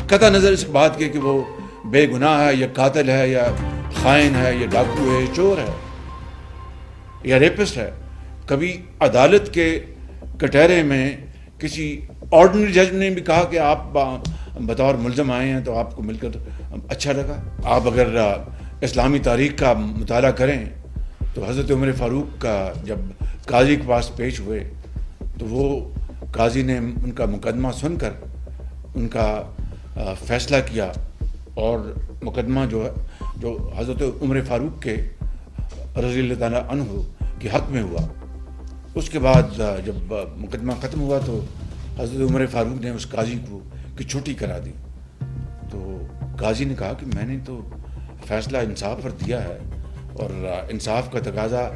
قطع نظر اس بات کے کہ وہ بے گناہ ہے یا قاتل ہے یا خائن ہے یا ڈاکو ہے یا چور ہے یا ریپسٹ ہے. کبھی عدالت کے کٹہرے میں کسی آرڈنری جج نے بھی کہا کہ آپ بطور ملزم آئے ہیں تو آپ کو مل کر اچھا لگا. آپ اگر اسلامی تاریخ کا مطالعہ کریں تو حضرت عمر فاروق کا جب قاضی کے پاس پیش ہوئے تو وہ قاضی نے ان کا مقدمہ سن کر ان کا فیصلہ کیا اور مقدمہ جو حضرت عمر فاروق کے رضی اللہ تعالیٰ عنہ کے حق میں ہوا. اس کے بعد جب مقدمہ ختم ہوا تو حضرت عمر فاروق نے اس قاضی کو کی چھٹی کرا دی. تو قاضی نے کہا کہ میں نے تو فیصلہ انصاف پر دیا ہے اور انصاف کا تقاضا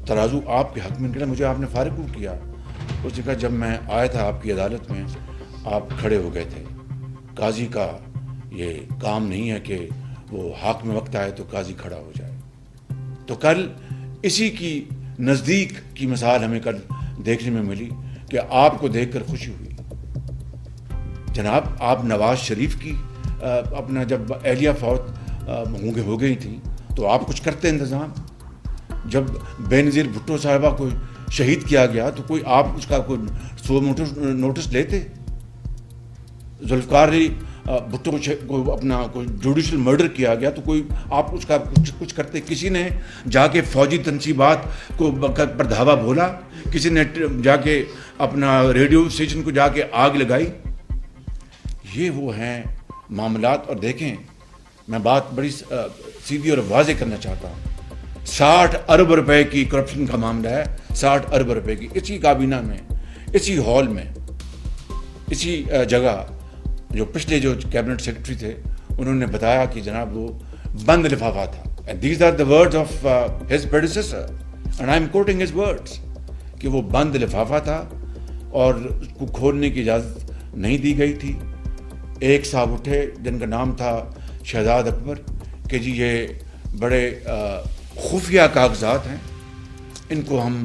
ترازو آپ کے حق میں نکلا, مجھے آپ نے فارغ کیوں کیا؟ اس نے کہا جب میں آیا تھا آپ کی عدالت میں آپ کھڑے ہو گئے تھے. قاضی کا یہ کام نہیں ہے کہ وہ حق میں وقت آئے تو قاضی کھڑا ہو جائے. تو کل اسی کی نزدیک کی مثال ہمیں کل دیکھنے میں ملی کہ آپ کو دیکھ کر خوشی ہوئی. جناب آپ نواز شریف کی اپنا جب اہلیہ فوت ہو گئی تھی تو آپ کچھ کرتے انتظام. جب بے نظیر بھٹو صاحبہ کو شہید کیا گیا تو کوئی آپ اس کا کوئی نوٹس لیتے؟ ذوالفقار علی بھٹو کو اپنا کوئی جوڈیشل مرڈر کیا گیا تو کوئی آپ اس کا کچھ کرتے؟ کسی نے جا کے فوجی تنصیبات کو پر دھاوا بولا؟ کسی نے جا کے اپنا ریڈیو اسٹیشن کو جا کے آگ لگائی؟ یہ وہ ہیں معاملات. اور دیکھیں میں بات بڑی سیدھی اور واضح کرنا چاہتا ہوں. 60 ارب روپے کی کرپشن کا معاملہ ہے. 60 ارب روپے کی اسی کابینہ میں, اسی ہال میں, اسی جگہ. جو پچھلے جو کیبنٹ سیکرٹری تھے انہوں نے بتایا کہ جناب وہ بند لفافہ تھا. And these are the words of his predecessor and I am quoting his words کہ وہ بند لفافہ تھا اور اس کو کھولنے کی اجازت نہیں دی گئی تھی. ایک صاحب اٹھے جن کا نام تھا شہزاد اکبر کہ جی یہ بڑے خفیہ کاغذات ہیں, ان کو ہم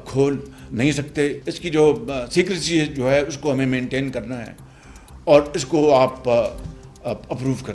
کھول نہیں سکتے, اس کی جو سیکریسی جو ہے اس کو ہمیں مینٹین کرنا ہے اور اس کو آپ اپروو کر